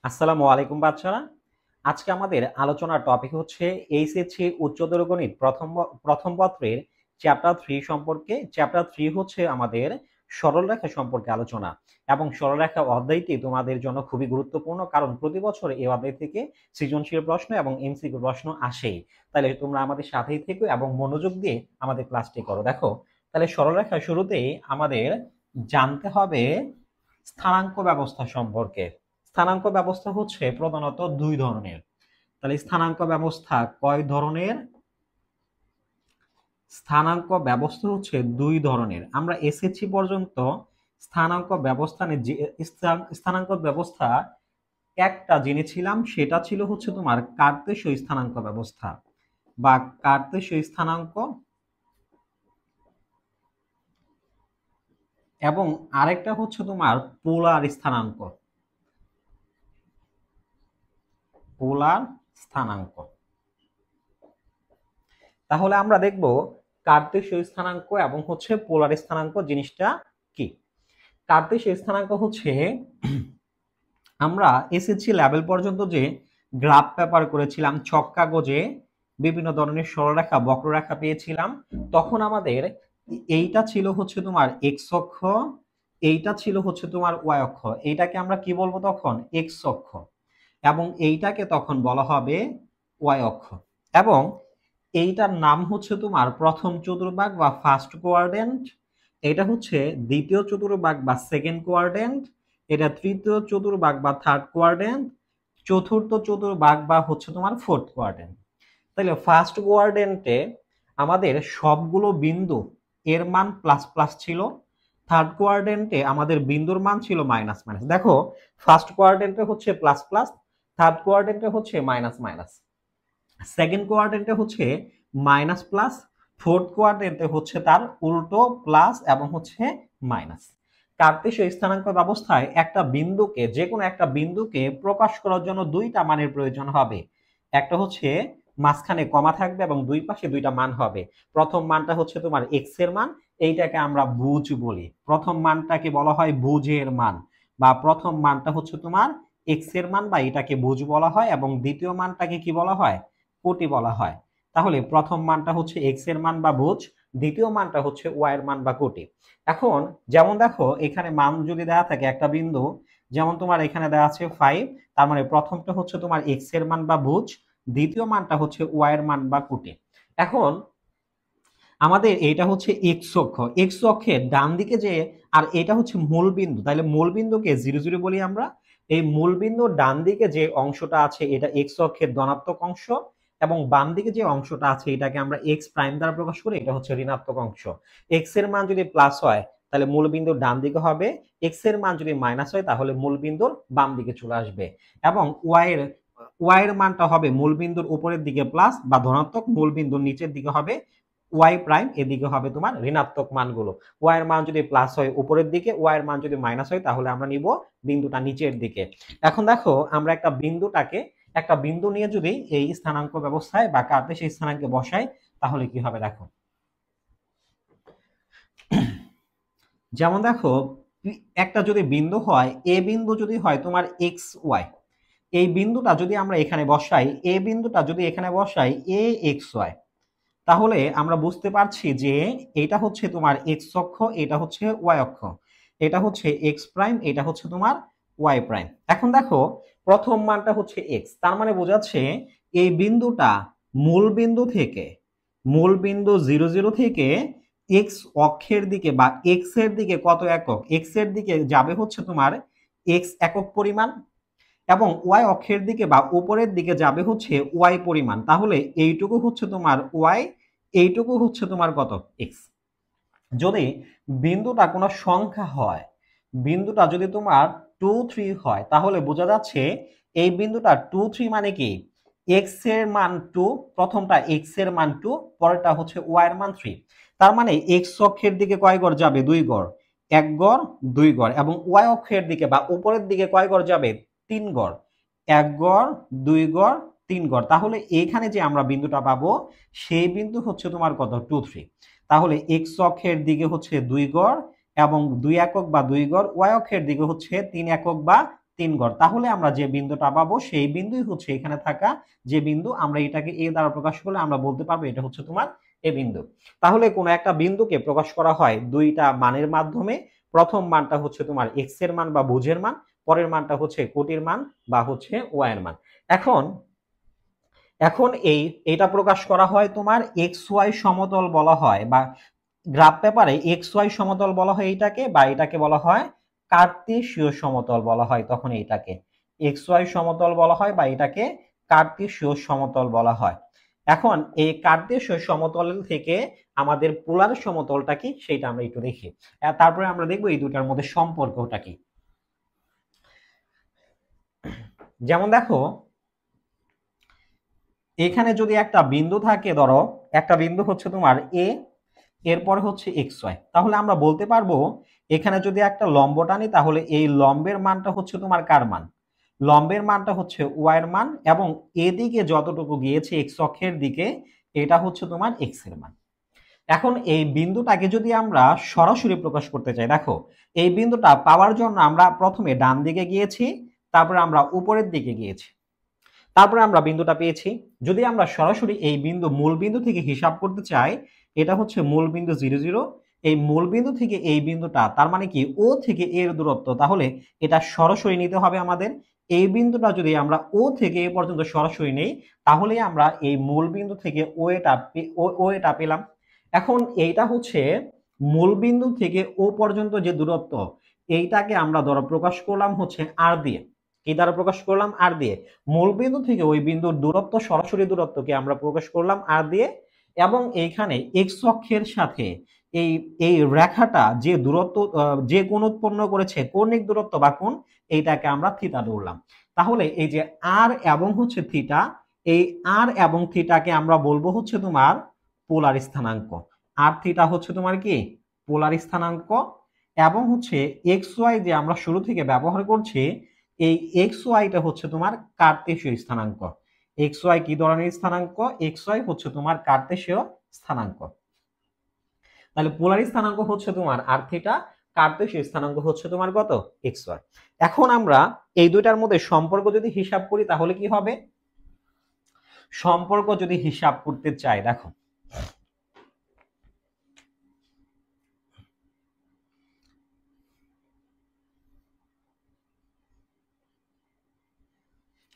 আসসালামু আলাইকুম বাচ্চারা। আজকে আমাদের আলোচনার টপিক হচ্ছে এইচএসসি উচ্চতর গণিত প্রথম পত্রের চ্যাপ্টার 3 সম্পর্কে। চ্যাপ্টার 3 হচ্ছে আমাদের সরলরেখা সম্পর্কে আলোচনা, এবং সরলরেখা অধ্যায়টি তোমাদের জন্য খুবই গুরুত্বপূর্ণ, কারণ প্রতি বছর এই অধ্যায় থেকে সৃজনশীল প্রশ্ন এবং এমসিকিউ প্রশ্ন আসেই। তাহলে তোমরা আমাদের সাথেই থেকো এবং মনোযোগ দিয়ে আমাদের ক্লাসটি করো। দেখো, তাহলে সরলরেখা শুরুতেই আমাদের জানতে হবে স্থানাঙ্ক ব্যবস্থা সম্পর্কে। স্থানাঙ্ক ব্যবস্থা হচ্ছে প্রধানত দুই ধরনের। তাহলে স্থানাঙ্ক ব্যবস্থা কয় ধরনের? স্থানাঙ্ক ব্যবস্থা হচ্ছে দুই ধরনের। আমরা এসএসসি পর্যন্ত স্থানাঙ্ক ব্যবস্থা স্থানাঙ্ক ব্যবস্থা একটা জেনেছিলাম, সেটা ছিল হচ্ছে তোমার কার্তেশীয় স্থানাঙ্ক ব্যবস্থা বা কার্তেশীয় স্থানাঙ্ক, এবং আরেকটা হচ্ছে তোমার পোলার স্থানাঙ্ক। পোলার স্থানাঙ্ক। তাহলে আমরা দেখব কার্তেশীয় স্থানাঙ্ক এবং হচ্ছে পোলার স্থানাঙ্ক জিনিসটা কি। কার্তেশীয় স্থানাঙ্ক হচ্ছে আমরা এসএসসি লেভেল পর্যন্ত যে গ্রাফ পেপার করেছিলাম, ছক কাগজে বিভিন্ন ধরনের সরলরেখা বক্ররেখা পেয়েছিলাম, তখন আমাদের এইটা ছিল হচ্ছে তোমার এক্স অক্ষ, এইটা ছিল হচ্ছে তোমার ওয়াই অক্ষ। এইটাকে আমরা কি বলবো তখন? এক্স অক্ষ। এবং এইটাকে তখন বলা হবে ওয়াই অক্ষ। এবং এইটার নাম হচ্ছে তোমার প্রথম চতুর্ভাগ বা ফার্স্ট কোয়াড্রেন্ট, এটা হচ্ছে দ্বিতীয় চতুর্ভাগ বা সেকেন্ড কোয়াড্রেন্ট, এটা তৃতীয় চতুর্ভাগ বা থার্ড কোয়াড্রেন্ট, চতুর্থ চতুর্ভাগ বা হচ্ছে তোমার ফোর্থ কোয়াড্রেন্ট। তাহলে ফার্স্ট কোয়াড্রেন্টে আমাদের সবগুলো বিন্দু এর মান প্লাস প্লাস ছিল। থার্ড কোয়াড্রেন্টে আমাদের বিন্দুর মান ছিল মাইনাস মাইনাস। দেখো, ফার্স্ট কোয়াড্রেন্টে হচ্ছে প্লাস প্লাস, থার্ড কোয়াড্রেন্টে হচ্ছে মাইনাস মাইনাস, সেকেন্ড কোয়াড্রেন্টে হচ্ছে মাইনাস প্লাস, ফোর্থ কোয়াড্রেন্টে হচ্ছে তার উল্টো প্লাস এবং হচ্ছে মাইনাস। কার্তেশীয় স্থানাঙ্ক ব্যবস্থায় একটা বিন্দুকে, যে কোনো একটা বিন্দুকে প্রকাশ করার জন্য দুইটা মানের প্রয়োজন হবে। একটা হচ্ছে মাঝখানে কমা থাকবে এবং দুই পাশে দুইটা মান হবে। প্রথম মানটা হচ্ছে তোমার এক্স এর মান, এইটাকে আমরা বুঝ বলি। প্রথম মানটাকে বলা হয় বুঝের মান, বা প্রথম মানটা হচ্ছে তোমার এক্স এর মান, বা এটাকে বুঝ বলা হয়, এবং দ্বিতীয় মানটাকে কি বলা হয়? কোটি বলা হয়। তাহলে প্রথম মানটা হচ্ছে এক্স এর মান বা বুঝ, দ্বিতীয় মানটা হচ্ছে ওয়াই এর মান বা কোটি। এখন যেমন দেখো, এখানে মান যদি দেওয়া থাকে একটা বিন্দু, যেমন তোমার এখানে দেওয়া আছে 5, তার মানে প্রথমটা হচ্ছে তোমার এক্স এর মান বা বুঝ, দ্বিতীয় মানটা হচ্ছে ওয়াই এর মান বা কোটি। এখন আমাদের এটা হচ্ছে এক্স অক্ষ, এক্স অক্ষের ডান দিকে যে, আর এটা হচ্ছে মূল বিন্দু, তাহলে মূল বিন্দুকে 0 0 বলি আমরা। এই মূল বিন্দুর ডান দিকে যে অংশটা আছে এটা এক্স অক্ষের ধনাত্মক অংশ, এবং বাম দিকে যে অংশটা আছে এটাকে আমরা এক্স প্রাইম দ্বারা প্রকাশ করি, এটা হচ্ছে ঋণাত্মক অংশ। এক্স এর মান যদি প্লাস হয় তাহলে মূল বিন্দুর ডান দিকে হবে, এক্স এর মান যদি মাইনাস হয় তাহলে মূল বিন্দুর বাম দিকে চলে আসবে। এবং ওয়াই এর মানটা হবে মূল বিন্দুর উপরের দিকে প্লাস বা ধনাত্মক, মূল বিন্দুর নিচের দিকে হবে ওয়াই প্রাইম, এদিকে হবে তোমার ঋণাত্মক মানগুলো। ওয়াই এর মান যদি প্লাস হয় উপরের দিকে, ওয়াই এর মান যদি মাইনাস হয় তাহলে আমরা নিব বিন্দুটা নিচের দিকে। এখন দেখো, আমরা একটা বিন্দু নিয়ে যদি এই স্থানাঙ্ক ব্যবস্থায় বা কার্তেশীয় স্থানাঙ্কে বসাই তাহলে কি হবে দেখো। যেমন দেখো, একটা যদি বিন্দু হয়, এ বিন্দু যদি হয় তোমার এক্স ওয়াই, এই বিন্দুটা যদি আমরা এখানে বসাই, এ বিন্দুটা যদি এখানে বসাই এ এক্স ওয়াই, তাহলে আমরা বুঝতে পারছি যে এটা হচ্ছে তোমার এক্স অক্ষ, এটা হচ্ছে ওয়াই অক্ষ, এটা হচ্ছে এক্স প্রাইম, এটা হচ্ছে তোমার ওয়াই প্রাইম। এখন দেখো, প্রথম মানটা হচ্ছে এক্স, তার মানে বোঝাচ্ছে এই বিন্দুটা মূল বিন্দু থেকে, মূল বিন্দু 0 0 থেকে এক্স অক্ষের দিকে বা এক্স এর দিকে কত একক, এক্স এর দিকে যাবে হচ্ছে তোমার এক্স একক পরিমাণ, এবং ওয়াই অক্ষের দিকে বা উপরের দিকে যাবে হচ্ছে ওয়াই পরিমাণ। তাহলে এইটুকু হচ্ছে তোমার ওয়াই, এইটুকু হচ্ছে তোমার কত? এক্স। যদি বিন্দুটা কোনো সংখ্যা হয়, বিন্দুটা যদি তোমার 2 3 হয়, তাহলে বোঝা যাচ্ছে এই বিন্দুটা 2 3 মানে কি? এক্স এর মান 2, প্রথমটা এক্স এর মান 2, পরেরটা হচ্ছে ওয়াই এর মান 3। তার মানে এক্স অক্ষের দিকে কয় গড় যাবে? 2 গড়, 1 গড় 2 গড়, এবং ওয়াই অক্ষের দিকে বা উপরের দিকে কয় গড় যাবে? 3 গড়, 1 গড় 2 গড় 3 গড়। তাহলে এইখানে যে আমরা বিন্দুটা পাবো সেই বিন্দু হচ্ছে তোমার কত? 2 3। তাহলে এক্স অক্ষের দিকে হচ্ছে 2 গড় এবং 2 একক বা 2 গড়, ওয়াই অক্ষের দিকে হচ্ছে 3 একক বা 3 ঘর। তাহলে আমরা যে বিন্দুটা পাবো সেই বিন্দুই হচ্ছে এখানে থাকা যে বিন্দু, আমরা এটাকে এ দ্বারা প্রকাশ করলে আমরা বলতে পারবো এটা হচ্ছে তোমার এ বিন্দু। তাহলে কোনো একটা বিন্দুকে প্রকাশ করা হয় দুইটা মানের মাধ্যমে। প্রথম মানটা হচ্ছে তোমার এক্স এর মান বা ভুজের মান, পরের মানটা হচ্ছে কোটির মান বা হচ্ছে ওয়াই এর মান। এখন এখন এটা প্রকাশ করা হয় তোমার এক্স ওয়াই সমতল বলা হয়, বা গ্রাফ পেপারে এক্স ওয়াই সমতল বলা হয় এটাকে, বা এটাকে বলা হয় কার্তেশীয় সমতল বলা হয়। তখন এটাকে এক্স ওয়াই সমতল বলা হয় বা এটাকে কার্তেশীয় সমতল বলা হয়। এখন এই কার্তেশীয় সমতল থেকে আমাদের পোলার সমতলটা কি সেটা আমরা একটু দেখি, তারপরে আমরা দেখবো এই দুটার মধ্যে সম্পর্কটা কি। যেমন দেখো এখানে যদি একটা বিন্দু থাকে, ধরো একটা বিন্দু হচ্ছে তোমার এ, এরপরে হচ্ছে এক্স ওয়াই, তাহলে আমরা বলতে পারবো এখানে যদি একটা লম্ব টানি তাহলে এই লম্বের মানটা হচ্ছে তোমার কার মান, লম্বের মানটা হচ্ছে ওয়াই এর মান, এবং এদিকে যতটুকু গিয়েছে এক্স অক্ষের দিকে এটা হচ্ছে তোমার এক্স এর মান। এখন এই বিন্দুটাকে যদি আমরা সরাসরি প্রকাশ করতে চাই, দেখো এই বিন্দুটা পাওয়ার জন্য আমরা প্রথমে ডান দিকে গিয়েছি, তারপরে আমরা উপরের দিকে গিয়েছি, তারপরে আমরা বিন্দুটা পেয়েছি। যদি আমরা সরাসরি এই বিন্দু মূল বিন্দু থেকে হিসাব করতে চাই, এটা হচ্ছে মূল বিন্দু 0 0, এই মূল বিন্দু থেকে এই বিন্দুটা, তার মানে কি ও থেকে এর দূরত্ব, তাহলে এটা সরাসরি নিতে হবে আমাদের। এই বিন্দুটা যদি আমরা ও থেকে এ পর্যন্ত সরাসরি নেই, তাহলে আমরা এই মূল বিন্দু থেকে ও এটা পেলাম। এখন এইটা হচ্ছে মূল বিন্দু থেকে ও পর্যন্ত যে দূরত্ব, এইটাকে আমরা ধরো প্রকাশ করলাম হচ্ছে আর দিয়ে। কি দ্বারা প্রকাশ করলাম? আর দিয়ে। মূল বিন্দু থেকে ওই বিন্দুর দূরত্ব, সরাসরি দূরত্বকে আমরা প্রকাশ করলাম আর দিয়ে, এবং এইখানে এক্স অক্ষের সাথে এই এই রেখাটা যে দূরত্ব, যে কোণ উৎপন্ন করেছে, কৌণিক দূরত্ব বা কোণ, এইটাকে আমরা থিটা ধরলাম। তাহলে এই যে আর এবং হচ্ছে থিটা, এই আর এবং থিটাকে আমরা বলবো হচ্ছে তোমার পোলার স্থানাঙ্ক। আর থিটা হচ্ছে তোমার কি পোলার স্থানাঙ্ক, এবং হচ্ছে এক্স ওয়াই যে আমরা শুরু থেকে ব্যবহার করছি, এই এক্স ওয়াইটা হচ্ছে তোমার কার্তেশীয় স্থানাঙ্ক। এক্স ওয়াই কি ধরনের স্থানাঙ্ক? এক্স ওয়াই হচ্ছে তোমার কার্তেশীয় স্থানাঙ্ক। তাহলে পোলার স্থানাঙ্ক হচ্ছে তোমার আর থিটা, কার্তেশীয় স্থানাঙ্ক হচ্ছে তোমার কত? X Y. এখন আমরা এই দুইটার মধ্যে সম্পর্ক যদি হিসাব করি তাহলে কি হবে? সম্পর্ক যদি হিসাব করতে চাই, দেখো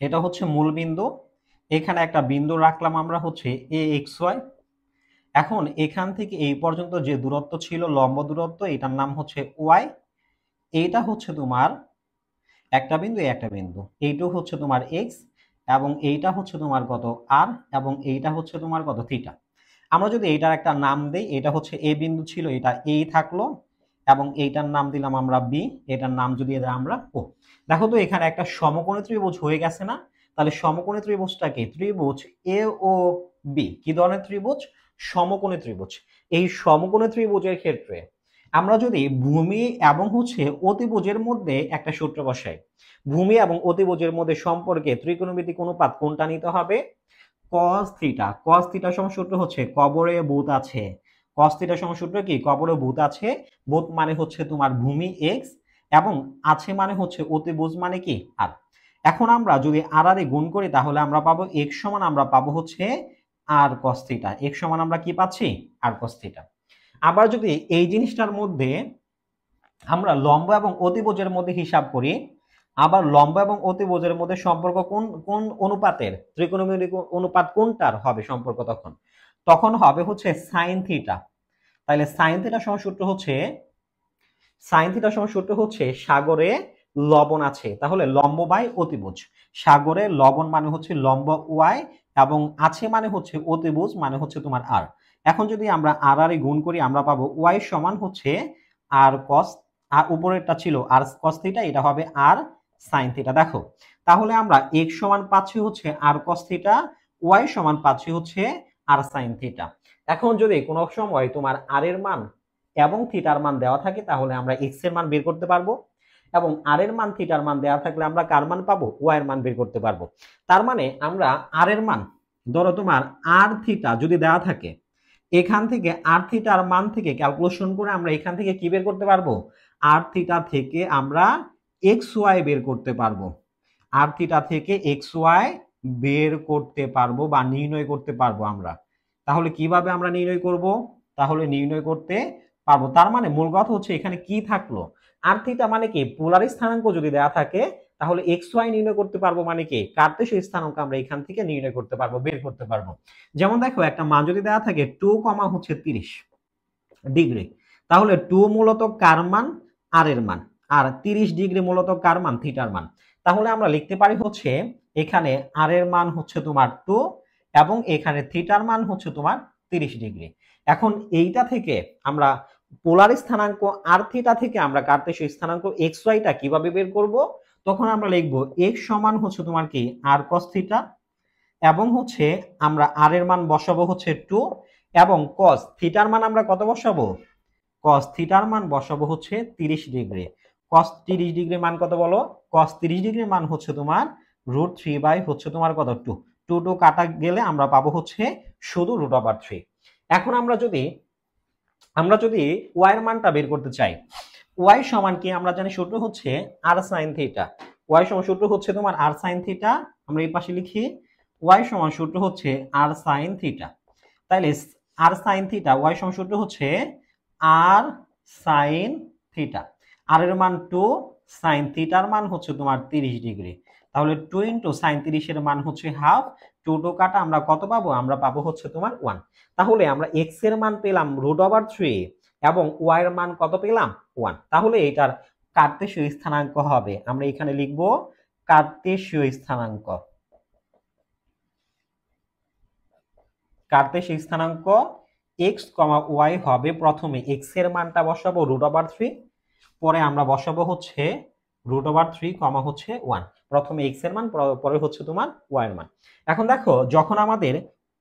এটা হচ্ছে মূল বিন্দু, এখানে একটা বিন্দু রাখলাম আমরা হচ্ছে এ এক্স ওয়াই। এখন এখান থেকে এই পর্যন্ত যে দূরত্ব ছিল লম্ব দূরত্ব, এটার নাম হচ্ছে ওয়াই। এইটা হচ্ছে তোমার একটা বিন্দু, একটা বিন্দু, এইটা হচ্ছে তোমার এক্স, এবং এইটা হচ্ছে তোমার কত? আর, এবং এইটা হচ্ছে তোমার কত? থিটা। আমরা যদি এইটার একটা নাম দেই, এটা হচ্ছে এ বিন্দু ছিল, এটা এ থাকলো, এবং এইটার নাম দিলাম আমরা বি, এটার নাম যদি আমরা ও। দেখো তো এখানে একটা সমকোণী ত্রিভুজ হয়ে গেছে না? তাহলে সমকোণী ত্রিভুজটা কি? ত্রিভুজ এ ও বি কি ধরনের ত্রিভুজ? সমকোণী ত্রিভুজ। এই সমকোণী ত্রিভুজের ক্ষেত্রে আমরা যদি ভূমি এবং হচ্ছে অতিভুজের মধ্যে একটা সূত্র বসাই, ভূমি এবং অতিভুজের মধ্যে সম্পর্কে ত্রিকোণমিতিক অনুপাত কোনটা নিতে হবে? cos theta. cos থিটা সমান সূত্র হচ্ছে কবরে ভূত আছে। cos থিটা সমান সূত্র কি? কবরে ভূত আছে। ভূত মানে হচ্ছে তোমার ভূমি x, এবং আছে মানে হচ্ছে অতিভুজ মানে কি আর। এখন আমরা যদি আর আর গুণ করি তাহলে আমরা পাবো x সমান, আমরা পাবো হচ্ছে আর cos থিটা। x সমান আমরা কি পাচ্ছি? আর cos থিটা। আবার যদি এই জিনিসটার মধ্যে আমরা লম্ব এবং অতিভুজের মধ্যে হিসাব করি, আবার লম্ব এবং অতিভুজের মধ্যে সম্পর্ক কোন কোন অনুপাতের, ত্রিকোণমিতিক অনুপাত কোনটার হবে সম্পর্ক? তখন তখন হবে হচ্ছে সাইন থিটা। তাহলে সাইন থিটা সমান সূত্র হচ্ছে, সাইন থিটা সমান সূত্র হচ্ছে সাগরে লবণ আছে, তাহলে লম্ব বাই অতিভুজ। সাগরে লবণ মানে হচ্ছে লম্ব ওয়াই, এবং আছে মানে হচ্ছে অতিভুজ মানে হচ্ছে তোমার আর। এখন যদি আমরা আর আর গুণ করি আমরা পাবো ওয়াই সমান হচ্ছে আর কস, আর উপরেরটা ছিল আর কস থিটা, এটা হবে আর সাইন থিটা। দেখো তাহলে আমরা এক্স সমান পাচ্ছি হচ্ছে আর কস থিটা, ওয়াই সমান পাচ্ছি হচ্ছে আর সাইন থিটা। এখন যদি কোনো সময় তোমার আর এর মান এবং থিটার মান দেওয়া থাকে তাহলে আমরা এক্স এর মান বের করতে পারবো, এবং আর এর মান থিটার মান দেওয়া থাকলে আমরা কার মান পাবো? ওয়াই এর মান বের করতে পারবো। তার মানে আমরা আর এর মান, ধরো তোমার আর থিটা যদি দেওয়া থাকে, এখান থেকে আর থিটার মান থেকে ক্যালকুলেশন করে আমরা এখান থেকে কি বের করতে পারবো? আর থিটা থেকে আমরা এক্স ওয়াই বের করতে পারবো, আর থিটা থেকে এক্স ওয়াই বের করতে পারবো বা নির্ণয় করতে পারবো আমরা। তাহলে কিভাবে আমরা নির্ণয় করব? তাহলে নির্ণয় করতে পারবো, তার মানে মূল কথা হচ্ছে এখানে কি থাকলো, আর থিটা মানে কি পোলার স্থানাঙ্ক যদি দেওয়া থাকে তাহলে এক্স ওয়াই নির্ণয় করতে পারবো, মানে কি কার্তেশীয় স্থানাঙ্ক আমরা এখান থেকে নির্ণয় করতে পারবো, বের করতে পারবো। যেমন দেখো একটা মান যদি দেওয়া থাকে 2, 30 ডিগ্রি, তাহলে 2 মূলত কার মান? আর এর মান। আর 30 ডিগ্রি মূলত কার মান? থিটার মান। তাহলে আমরা লিখতে পারি হচ্ছে এখানে আর এর মান হচ্ছে তোমার 2 এবং এখানে থিটার মান হচ্ছে তোমার 30 ডিগ্রি। এখন এইটা থেকে আমরা পোলার স্থানাঙ্ক আর থিটা থেকে আমরা কার্তেশীয় স্থানাঙ্ক এক্স ওয়াইটা কিভাবে বের করব? তখন আমরা লিখব x সমান হচ্ছে তোমার কি আর cos থিটা, এবং হচ্ছে আমরা আর এর মান বসাবো হচ্ছে 2, এবং cos থিটার মান আমরা কত বসাবো? cos থিটার মান বসাবো হচ্ছে 30 ডিগ্রি। cos 30 ডিগ্রি মান কত বলো? cos 30 ডিগ্রি মান হচ্ছে তোমার √3 বাই হচ্ছে তোমার কত 2, 2 কাটা গেলে আমরা পাবো হচ্ছে শুধু √3। এখন আমরা যদি y এর মানটা বের করতে চাই, y সমান কি আমরা জানি সূত্র হচ্ছে r sin থিটা। y সমান সূত্র হচ্ছে তোমার r sin থিটা, আমরা এই পাশে লিখি y সমান সূত্র হচ্ছে r sin থিটা। তাইলে r sin থিটা y সমান সূত্র হচ্ছে r sin থিটা, r এর মান 2, sin থিটার মান হচ্ছে তোমার 30 ডিগ্রি। তাহলে 2 sin 30 এর মান হচ্ছে হাফ, 2 কাটা আমরা কত পাবো? আমরা পাবো হচ্ছে তোমার 1। তাহলে আমরা x এর মান পেলাম √3 এবং y এর মান কত পেলাম? 1। তাহলে এটার কার্তেশীয় স্থানাঙ্ক হবে, আমরা এখানে লিখব কার্তেশীয় স্থানাঙ্ক। কার্তেশীয় স্থানাঙ্ক x, y হবে, প্রথমে x এর মানটা বসাবো √3, পরে আমরা বসাবো হচ্ছে √3, হচ্ছে 1। প্রথমে x এর মান, পরে হচ্ছে তোমার y এর মান। এখন দেখো যখন আমাদের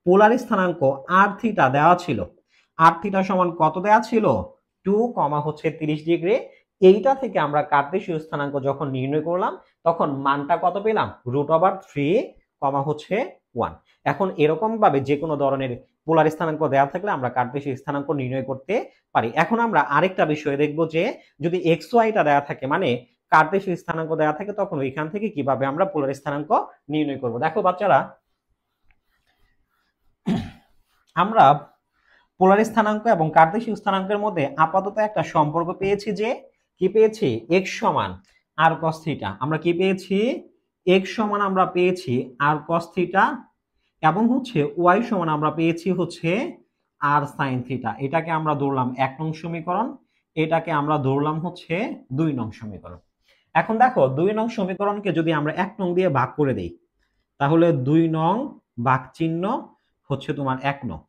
পোলার স্থানাঙ্ক আর থিটা দেওয়া ছিল, আর থিটা সমান কত দেওয়া ছিল? 2, হচ্ছে 30 ডিগ্রি। এইটা থেকে আমরা কার্তেশীয় স্থানাঙ্ক যখন নির্ণয় করলাম তখন মানটা কত পেলাম? √3, হচ্ছে 1। এখন এরকম ভাবে যে কোনো ধরনের পোলার স্থানাঙ্ক দেওয়া থাকলে আমরা কার্তেশীয় স্থানাঙ্ক নির্ণয় করতে পারি। এখন আমরা আরেকটা বিষয় দেখব যে যদি এক্স ওয়াইটা দেওয়া থাকে, মানে কার্তেশীয় স্থানাঙ্ক দেওয়া থাকে, তখন ওইখান থেকে কিভাবে আমরা পোলার স্থানাঙ্ক নির্ণয় করব। দেখো বাচ্চারা, আমরা পোলার স্থানাঙ্ক এবং কার্তেশীয় স্থানাঙ্কের মধ্যে আপাতত একটা সম্পর্ক পেয়েছি, যে কি পেয়েছি? x সমান আর cos থিটা। আমরা কি পেয়েছি? x সমান আমরা পেয়েছি আর cos থিটা, এবং হচ্ছে y সমান আমরা পেয়েছি হচ্ছে আর sin থিটা। এটাকে আমরা ধরলাম 1 নং সমীকরণ, এটাকে আমরা ধরলাম হচ্ছে 2 নং সমীকরণ। এখন দেখো 2 নং সমীকরণকে যদি আমরা 1 নং দিয়ে ভাগ করে দেই, তাহলে 2 নং ভাগ চিহ্ন হচ্ছে তোমার 1 নং,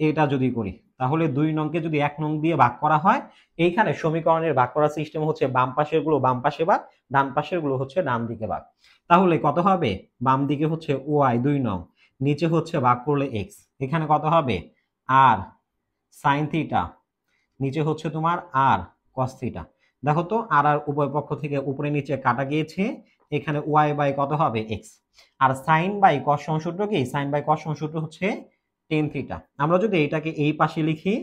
এটা যদি করি তাহলে 2 নংকে যদি 1 নং দিয়ে ভাগ করা হয়, এইখানে সমীকরণের ভাগ করার সিস্টেম হচ্ছে বাম পাশের গুলো বাম পাশে ভাগ, ডান পাশের গুলো হচ্ছে ডান দিকে ভাগ। তাহলে কত হবে? বাম দিকে হচ্ছে y 2 নং, নিচে হচ্ছে ভাগ করলে x, এখানে কত হবে? আর sin থিটা, নিচে হচ্ছে তোমার আর cos থিটা। দেখো তো আর আর উভয় পক্ষ থেকে উপরে নিচে কাটা গিয়েছে, এখানে y বাই কত হবে? x। আর sin বাই cos সূত্র কি? sin বাই cos সূত্র হচ্ছে tan থিটা। আমরা যদি এটাকে এই পাশে লিখি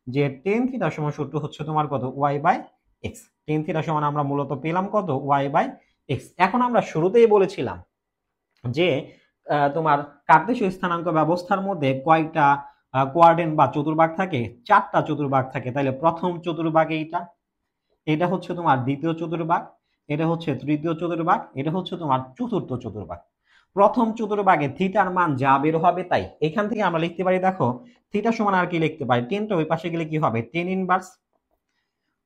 যে tan থিটা সমান সূত্র হচ্ছে তোমার কত? y by x। tan theta সমান আমরা মূলত পেলাম কত? y by x। এখন আমরা শুরুতেই বলেছিলাম যে তোমার কার্তেশীয় স্থানাঙ্ক ব্যবস্থার মধ্যে কয়টা কোয়াড্রেন্ট বা চতুর্ভাগ থাকে? 4টা চতুর্ভাগ থাকে। তাহলে প্রথম চতুর্ভাগ এইটা, এটা হচ্ছে তোমার দ্বিতীয় চতুর্ভাগ, এটা হচ্ছে তৃতীয় চতুর্ভাগ, এটা হচ্ছে তোমার চতুর্থ চতুর্ভাগ। প্রথম চতুর্ভাগে থিটার মান যা বের হবে তাই এখান থেকে আমরা লিখতে পারি। দেখো থিটা সমান আর কি লিখতে পারি? টেনটা ওই পাশে গেলে কি হবে? টেন ইনভার্স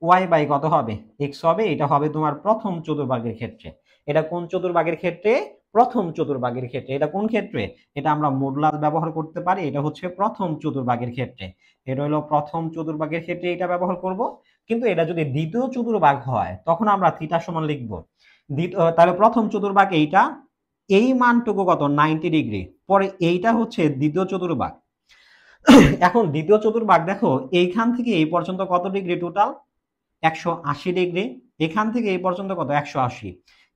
y বাই কত হবে? x হবে। এটা হবে তোমার প্রথম চতুর্ভাগের ক্ষেত্রে। এটা কোন চতুর্ভাগের ক্ষেত্রে? প্রথম চতুর্ভাগের ক্ষেত্রে। এটা কোন ক্ষেত্রে? এটা আমরা মডুলাস ব্যবহার করতে পারি, এটা হচ্ছে প্রথম চতুর্ভাগের ক্ষেত্রে। এটা হলো প্রথম চতুর্ভাগের ক্ষেত্রে এটা ব্যবহার করব। কিন্তু এটা যদি দ্বিতীয় চতুর্ভাগ হয় তখন আমরা থিটা সমান লিখব। তাহলে প্রথম চতুর্ভাগ এইটা, এই মানটুকু কত? 90 ডিগ্রি। পরে এইটা হচ্ছে দ্বিতীয় চতুর্ভাগ। এখন দ্বিতীয় চতুর্ভাগ দেখো এইখান থেকে এই পর্যন্ত কত ডিগ্রি টোটাল? 180 ডিগ্রি। এখান থেকে এই পর্যন্ত কত? 180।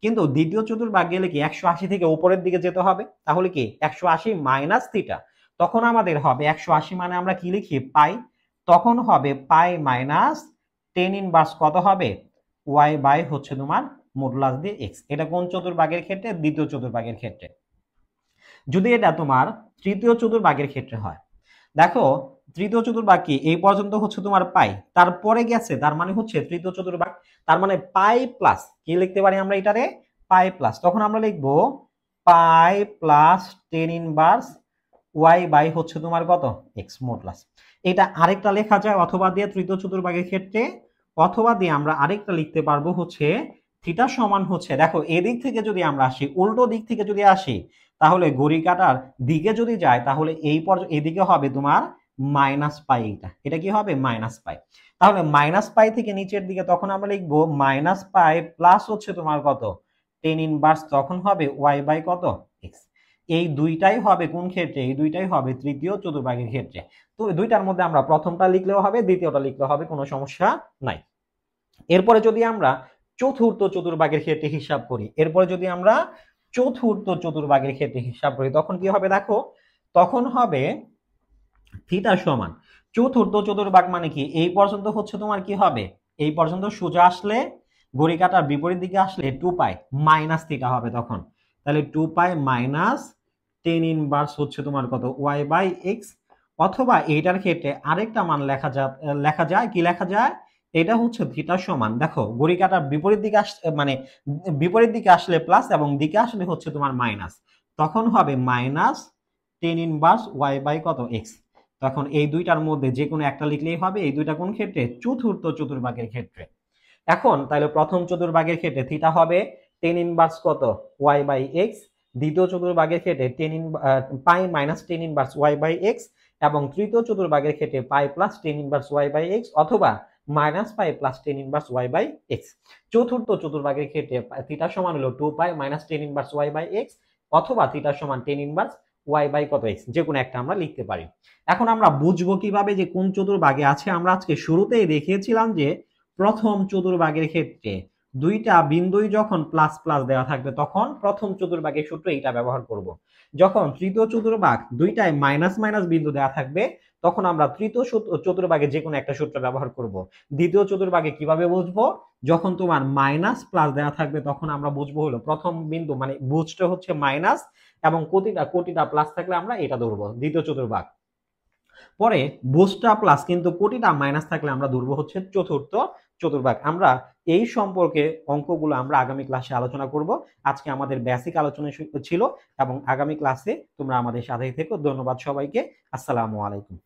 কিন্তু দ্বিতীয় চতুর্ভাগ গেলে কি 180 থেকে উপরের দিকে যেতে হবে, তাহলে কি 180 মাইনাস থিটা। তখন আমাদের হবে 180 মানে আমরা কি লিখি? পাই। তখন হবে পাই মাইনাস টেন ইনভার্স কত হবে? y বাই হচ্ছে তোমার মডুলাস দিয়ে এক্স। এটা কোন চতুর্ভাগের ক্ষেত্রে? দ্বিতীয় চতুর্ভাগের ক্ষেত্রে। যদি এটা তোমার তৃতীয় চতুর্ভাগের ক্ষেত্রে হয়, দেখো তৃতীয় চতুর্ভাগ কি এই পর্যন্ত হচ্ছে তোমার পাই, তারপরে গেছে, তার মানে হচ্ছে তৃতীয় চতুর্ভাগ, তার মানে পাই প্লাস কি লিখতে পারি আমরা এটারে? পাই প্লাস, তখন আমরা লিখবো pi plus tan inverse Y by হচ্ছে তোমার কত? X modulus. এটা আরেকটা লেখা যায় অথবা দিয়ে তৃতীয় চতুর্ভাগের ক্ষেত্রে, অথবা দিয়ে আমরা আরেকটা লিখতে পারবো হচ্ছে থিটা সমান হচ্ছে, দেখো এদিক থেকে যদি আমরা আসি, উল্টো দিক থেকে যদি আসি, তাহলে ঘড়ি কাটার দিকে যদি যায় তাহলে এই এদিকে হবে তোমার মাইনাস পাই। এটা কি হবে? মাইনাস পাই। তাহলে মাইনাস পাই থেকে নিচের দিকে তখন আমরা লিখবো মাইনাস পাই প্লাস হচ্ছে তোমার কত? টেন ইনভার্স, তখন হবে ওয়াই বাই কত? এক্স। এই দুইটাই হবে কোন ক্ষেত্রে? এই দুইটাই হবে তৃতীয় চতুর্ভাগের ক্ষেত্রে। তো দুইটার মধ্যে আমরা প্রথমটা লিখলেও হবে, দ্বিতীয়টা লিখলেও হবে, কোনো সমস্যা নাই। এরপরে যদি আমরা চতুর্থ চতুর্ভাগের ক্ষেত্রে হিসাব করি, এরপরে যদি আমরা চতুর্থ চতুর্ভাগের ক্ষেত্রে হিসাব করি, তখন কি হবে দেখো? তখন হবে থিটা সমান চতুর্থ চতুর্ভাগ মানে কি এই পর্যন্ত হচ্ছে তোমার কি হবে? এই পর্যন্ত সোজা আসলে ঘড়ি কাটার বিপরীত দিকে আসলে 2 পাই মাইনাস থিটা হবে তখন। তাহলে 2 পাই মাইনাস টেন ইনভার্স হচ্ছে তোমার কত? Y by X. অথবা এইটার ক্ষেত্রে আরেকটা মান লেখা যায় কি লেখা যায়? এটা হচ্ছে থিটা সমান, দেখো ঘড়ি কাটার বিপরীত দিকে মানে বিপরীত দিকে আসলে প্লাস এবং দিকে আসলে হচ্ছে তোমার মাইনাস, তখন হবে minus tan inverse Y by কত? এক্স। তখন এই দুইটার মধ্যে যে কোনো একটা লিখলেই হবে। এই দুইটা কোন ক্ষেত্রে? চতুর্থ চতুর্ভাগের ক্ষেত্রে। এখন তাহলে প্রথম চতুর্ভাগের ক্ষেত্রে থিটা হবে টেন ইনভার্স কত? Y by X. দ্বিতীয় চতুর্ভাগের ক্ষেত্রে pi minus tan inverse Y by X, এবং তৃতীয় চতুর্ভাগের ক্ষেত্রে pi plus tan inverse Y by X, অথবা minus pi plus tan inverse Y by X. চতুর্থ চতুর্ভাগের ক্ষেত্রে থিটা সমান হলো 2 pi minus tan inverse Y by X, অথবা থিটা সমান টেন ইনভার্স ওয়াই বাই কত? এক্স। যে কোনো একটা আমরা লিখতে পারি। এখন আমরা বুঝবো কিভাবে যে কোন চতুর্ভাগে আছে? আমরা আজকে শুরুতেই দেখিয়েছিলাম যে প্রথম চতুর্ভাগের ক্ষেত্রে দুইটা বিন্দুই যখন প্লাস প্লাস দেওয়া থাকবে তখন প্রথম চতুর্ভাগের সূত্র এটা ব্যবহার করব। যখন তৃতীয় চতুর্ভাগ দুইটাই মাইনাস মাইনাস বিন্দু দেওয়া থাকবে তখন আমরা তৃতীয় চতুর্ভাগে যে কোনো একটা সূত্র ব্যবহার করব। দ্বিতীয় চতুর্ভাগে কিভাবে বুঝবো? যখন তোমার মাইনাস প্লাস দেওয়া থাকবে তখন আমরা বুঝবো হলো প্রথম বিন্দু মানে বুঝটা হচ্ছে মাইনাস, এবং কোটিটা প্লাস থাকলে আমরা এটা ধরবো দ্বিতীয় চতুর্ভাগ। পরে বুঝটা প্লাস কিন্তু কোটিটা মাইনাস থাকলে আমরা ধরবো হচ্ছে চতুর্থ চতুর্ভাগ। আমরা এই সম্পর্কে অঙ্কগুলো আমরা আগামী ক্লাসে আলোচনা করব। আজকে আমাদের বেসিক আলোচনা ছিল, এবং আগামী ক্লাসে তোমরা আমাদের সাথেই থেকো। ধন্যবাদ সবাইকে। আসসালামু আলাইকুম।